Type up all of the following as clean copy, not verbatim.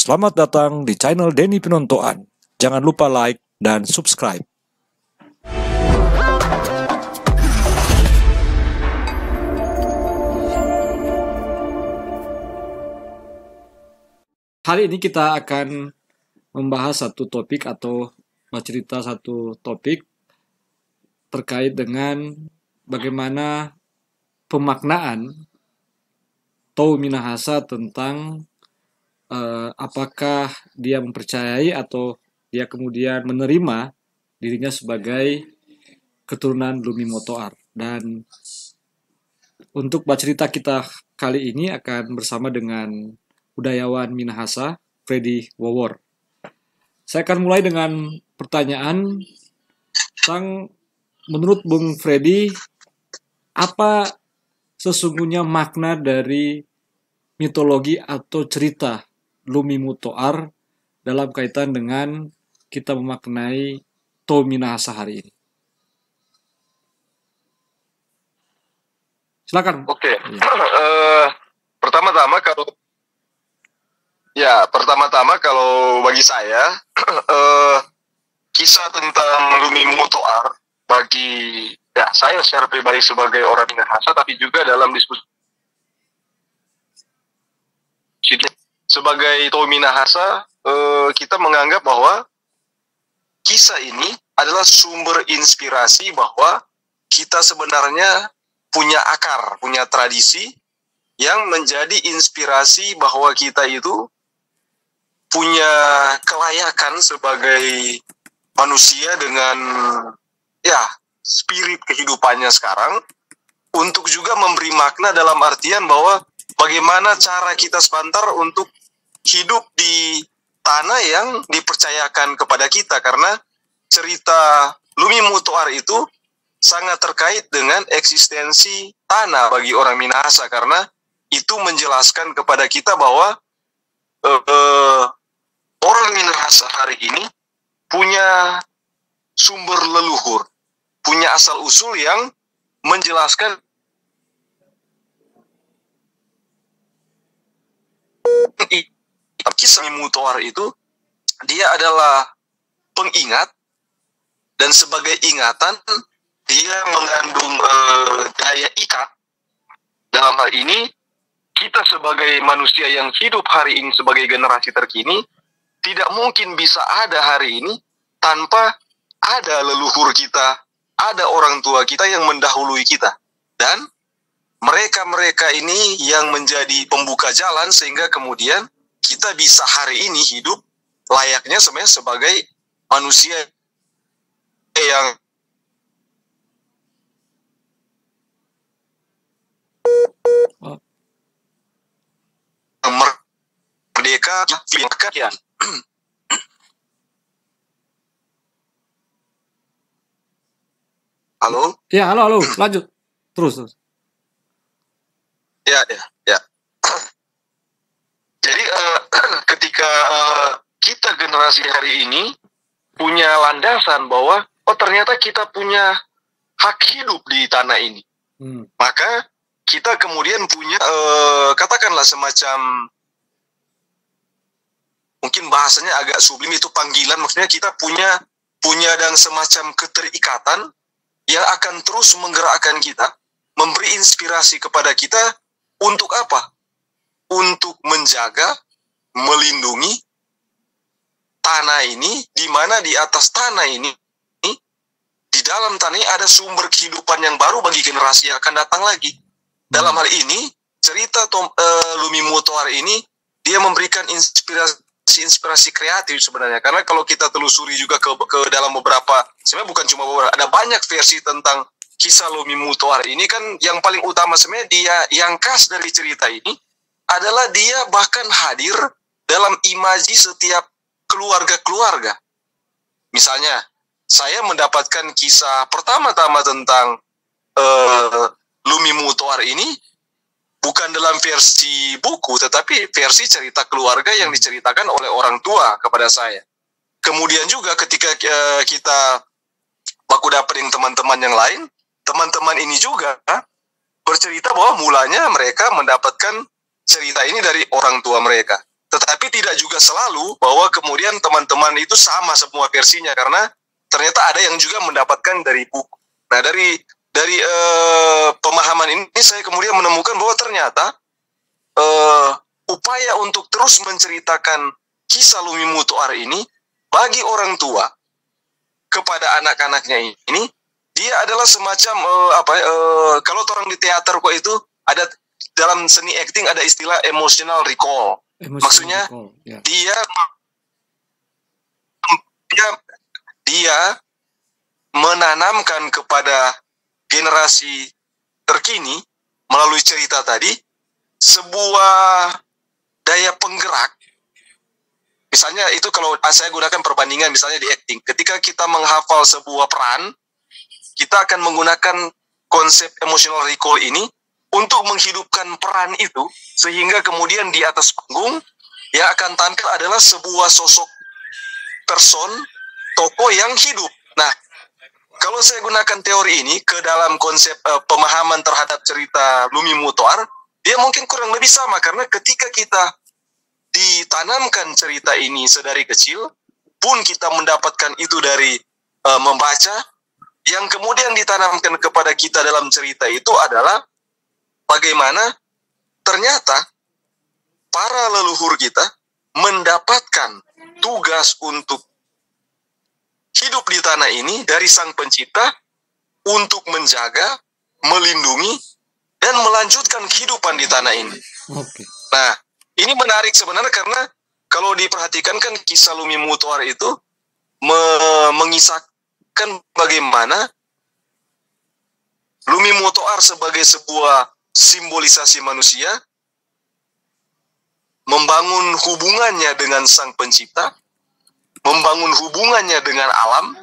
Selamat datang di channel Denny Pinontoan. Jangan lupa like dan subscribe. Hari ini kita akan membahas satu topik atau bercerita satu topik terkait dengan bagaimana pemaknaan Toh Minahasa tentang apakah dia mempercayai atau dia kemudian menerima dirinya sebagai keturunan Lumi Motoar. Dan untuk bercerita kita kali ini akan bersama dengan budayawan Minahasa, Freddy Wowor. Saya akan mulai dengan pertanyaan tentang, menurut Bung Freddy, apa sesungguhnya makna dari mitologi atau cerita Lumi Motoar dalam kaitan dengan kita memaknai Toh Minahasa hari ini? Silakan. Oke. Pertama-tama kalau bagi saya kisah tentang Lumi Motoar bagi saya secara pribadi sebagai orang Minahasa, tapi juga dalam diskusi sebagai Toh Minahasa, kita menganggap bahwa kisah ini adalah sumber inspirasi bahwa kita sebenarnya punya akar, punya tradisi yang menjadi inspirasi bahwa kita itu punya kelayakan sebagai manusia dengan spirit kehidupannya sekarang, untuk juga memberi makna dalam artian bahwa bagaimana cara kita sepantar untuk hidup di tanah yang dipercayakan kepada kita, karena cerita Lumi Motoar itu sangat terkait dengan eksistensi tanah bagi orang Minahasa, karena itu menjelaskan kepada kita bahwa orang Minahasa hari ini punya sumber leluhur, punya asal usul yang menjelaskan kisah Motoar itu dia adalah pengingat, dan sebagai ingatan dia mengandung daya ikat. Dalam hal ini kita sebagai manusia yang hidup hari ini sebagai generasi terkini tidak mungkin bisa ada hari ini tanpa ada leluhur kita, ada orang tua kita yang mendahului kita, dan mereka ini yang menjadi pembuka jalan sehingga kemudian kita bisa hari ini hidup layaknya sebenarnya sebagai manusia yang merdeka. Halo? Ya, halo, lanjut. Terus. Ya. Jadi ketika kita generasi hari ini punya landasan bahwa ternyata kita punya hak hidup di tanah ini, maka kita kemudian punya katakanlah semacam, mungkin bahasanya agak sublim, itu panggilan, maksudnya kita punya dan semacam keterikatan yang akan terus menggerakkan kita, memberi inspirasi kepada kita untuk apa? Untuk menjaga, melindungi tanah ini, di mana di atas tanah ini, di dalam tanah ini ada sumber kehidupan yang baru bagi generasi yang akan datang lagi. Dalam hal ini, cerita Lumi Motoar ini, dia memberikan inspirasi kreatif sebenarnya. Karena kalau kita telusuri juga ke dalam beberapa, sebenarnya bukan cuma beberapa, ada banyak versi tentang kisah Lumi Motoar ini kan. Yang paling utama sebenarnya dia, yang khas dari cerita ini adalah dia bahkan hadir dalam imaji setiap keluarga-keluarga. Misalnya, saya mendapatkan kisah pertama-tama tentang Lumi Motoar ini bukan dalam versi buku, tetapi versi cerita keluarga yang diceritakan oleh orang tua kepada saya. Kemudian juga ketika kita baku dapat dengan teman-teman yang lain, teman-teman ini juga bercerita bahwa mulanya mereka mendapatkan cerita ini dari orang tua mereka. Tetapi tidak juga selalu bahwa kemudian teman-teman itu sama semua versinya, karena ternyata ada yang juga mendapatkan dari buku. Nah, dari pemahaman ini saya kemudian menemukan bahwa ternyata upaya untuk terus menceritakan kisah Lumi Mutoar ini bagi orang tua kepada anak-anaknya ini, dia adalah semacam kalau orang di teater kok itu ada, dalam seni acting ada istilah emotional recall. Maksudnya ya. dia menanamkan kepada generasi terkini melalui cerita tadi sebuah daya penggerak. Misalnya itu kalau saya gunakan perbandingan misalnya di acting, ketika kita menghafal sebuah peran, kita akan menggunakan konsep emotional recall ini untuk menghidupkan peran itu, sehingga kemudian di atas panggung yang akan tampil adalah sebuah sosok tokoh yang hidup. Nah, kalau saya gunakan teori ini ke dalam konsep pemahaman terhadap cerita Lumi Mutoar, dia mungkin kurang lebih sama, karena ketika kita ditanamkan cerita ini sedari kecil, pun kita mendapatkan itu dari membaca, yang kemudian ditanamkan kepada kita dalam cerita itu adalah bagaimana ternyata para leluhur kita mendapatkan tugas untuk hidup di tanah ini dari Sang Pencipta untuk menjaga, melindungi, dan melanjutkan kehidupan di tanah ini. Oke. Nah, ini menarik sebenarnya karena kalau diperhatikan kan kisah Lumi Mutoar itu mengisahkan bagaimana Lumi Mutoar sebagai sebuah simbolisasi manusia membangun hubungannya dengan Sang Pencipta, membangun hubungannya dengan alam,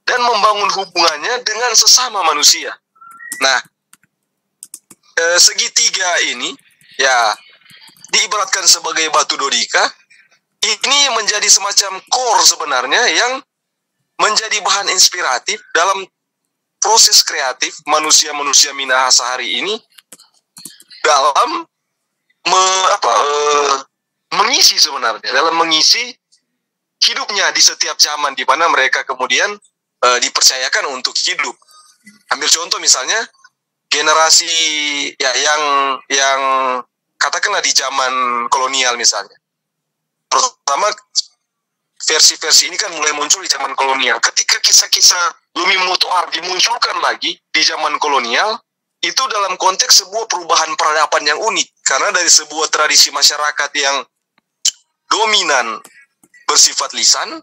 dan membangun hubungannya dengan sesama manusia. Nah, segitiga ini ya diibaratkan sebagai batu dodika. Ini menjadi semacam core sebenarnya yang menjadi bahan inspiratif dalam proses kreatif manusia-manusia Minahasa hari ini dalam mengisi sebenarnya, dalam mengisi hidupnya di setiap zaman di mana mereka kemudian dipercayakan untuk hidup. Ambil contoh misalnya generasi ya yang katakanlah di zaman kolonial misalnya. Pertama versi-versi ini kan mulai muncul di zaman kolonial. Ketika kisah-kisah Lumi Mutoar dimunculkan lagi di zaman kolonial, itu dalam konteks sebuah perubahan peradaban yang unik. Karena dari sebuah tradisi masyarakat yang dominan bersifat lisan,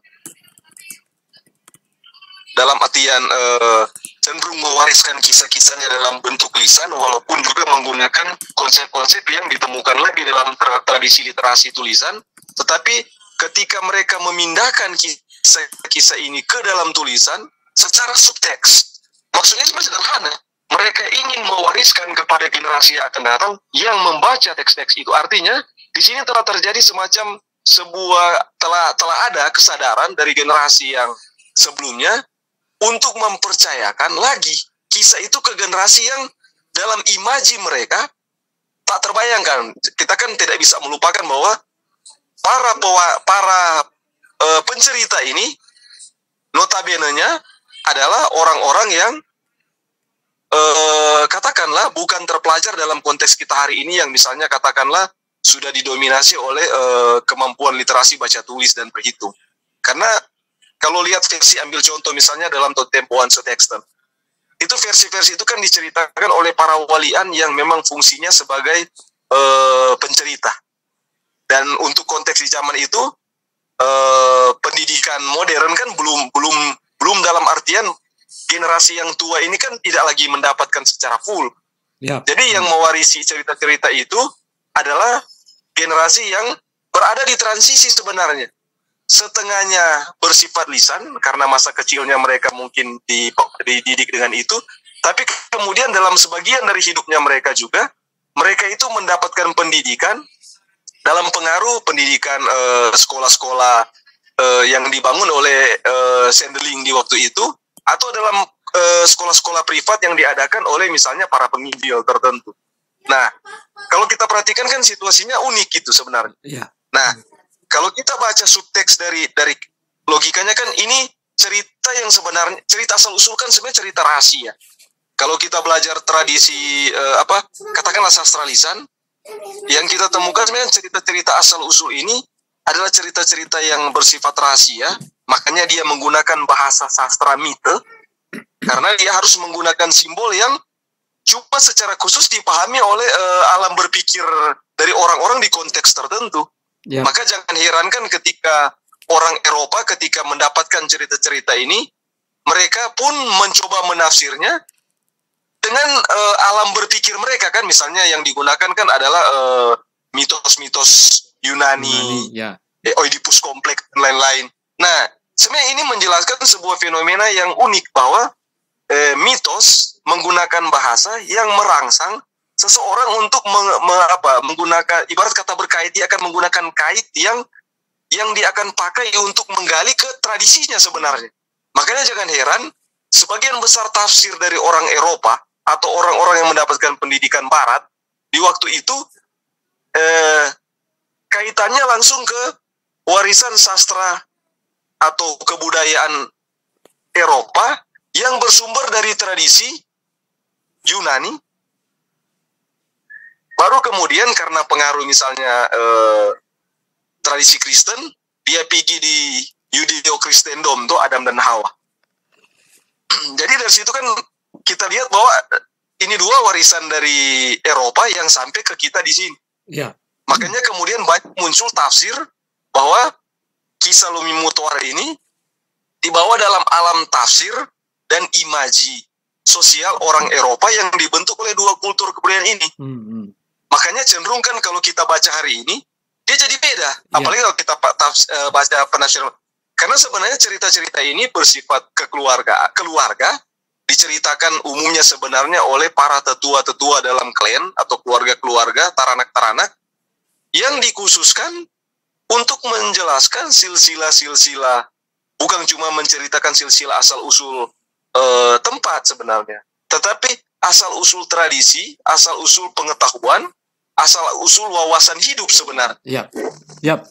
dalam artian cenderung mewariskan kisah-kisahnya dalam bentuk lisan, walaupun juga menggunakan konsep-konsep yang ditemukan lagi dalam tradisi literasi tulisan. Tetapi ketika mereka memindahkan kisah-kisah ini ke dalam tulisan secara subteks, maksudnya sederhana, mereka ingin mewariskan kepada generasi yang akan datang yang membaca teks-teks itu. Artinya di sini telah terjadi semacam telah ada kesadaran dari generasi yang sebelumnya untuk mempercayakan lagi kisah itu ke generasi yang dalam imaji mereka tak terbayangkan. Kita kan tidak bisa melupakan bahwa para pencerita ini notabene-nya adalah orang-orang yang katakanlah bukan terpelajar dalam konteks kita hari ini, yang misalnya katakanlah sudah didominasi oleh kemampuan literasi baca tulis dan berhitung. Karena kalau lihat versi, ambil contoh misalnya dalam Tempoan Sutexten, itu versi-versi itu kan diceritakan oleh para walian yang memang fungsinya sebagai pencerita. Dan untuk konteks di zaman itu pendidikan modern kan belum dalam artian generasi yang tua ini kan tidak lagi mendapatkan secara full. Yep. Jadi yang mewarisi cerita-cerita itu adalah generasi yang berada di transisi sebenarnya. Setengahnya bersifat lisan karena masa kecilnya mereka mungkin dididik dengan itu, tapi kemudian dalam sebagian dari hidupnya mereka juga, mereka itu mendapatkan pendidikan dalam pengaruh pendidikan sekolah-sekolah yang dibangun oleh Sendeling di waktu itu, atau dalam sekolah-sekolah privat yang diadakan oleh misalnya para penginjil tertentu. Nah, kalau kita perhatikan kan situasinya unik gitu sebenarnya. Yeah. Nah, kalau kita baca subteks dari logikanya kan ini cerita yang sebenarnya, cerita asal usul kan sebenarnya cerita rahasia. Kalau kita belajar tradisi katakanlah sastra lisan, yang kita temukan sebenarnya cerita-cerita asal usul ini adalah cerita-cerita yang bersifat rahasia. Makanya dia menggunakan bahasa sastra mite, karena dia harus menggunakan simbol yang cuma secara khusus dipahami oleh alam berpikir dari orang-orang di konteks tertentu. Yep. Maka jangan herankan ketika orang Eropa ketika mendapatkan cerita-cerita ini, mereka pun mencoba menafsirnya dengan alam berpikir mereka kan. Misalnya yang digunakan kan adalah mitos-mitos Yunani, Oedipus kompleks dan lain-lain. Nah, sebenarnya ini menjelaskan sebuah fenomena yang unik bahwa mitos menggunakan bahasa yang merangsang seseorang untuk menggunakan, ibarat kata berkait, dia akan menggunakan kait yang dia akan pakai untuk menggali ke tradisinya sebenarnya. Makanya jangan heran sebagian besar tafsir dari orang Eropa atau orang-orang yang mendapatkan pendidikan Barat di waktu itu kaitannya langsung ke warisan sastra atau kebudayaan Eropa yang bersumber dari tradisi Yunani. Baru kemudian karena pengaruh misalnya tradisi Kristen, dia pergi di Judeo-Kristendom tuh Adam dan Hawa. Jadi dari situ kan kita lihat bahwa ini dua warisan dari Eropa yang sampai ke kita di sini. Ya. Makanya kemudian banyak muncul tafsir bahwa kisah Lumi Mutuar ini dibawa dalam alam tafsir dan imaji sosial orang Eropa yang dibentuk oleh dua kultur kebudayaan ini. Makanya cenderung kan kalau kita baca hari ini, dia jadi beda. Apalagi kalau kita baca penafsiran. Karena sebenarnya cerita-cerita ini bersifat keluarga, diceritakan umumnya sebenarnya oleh para tetua-tetua dalam klan atau keluarga-keluarga, taranak-taranak, yang dikhususkan untuk menjelaskan silsilah-silsilah, bukan cuma menceritakan silsilah asal-usul tempat sebenarnya, tetapi asal-usul tradisi, asal-usul pengetahuan, asal-usul wawasan hidup sebenarnya. Yap.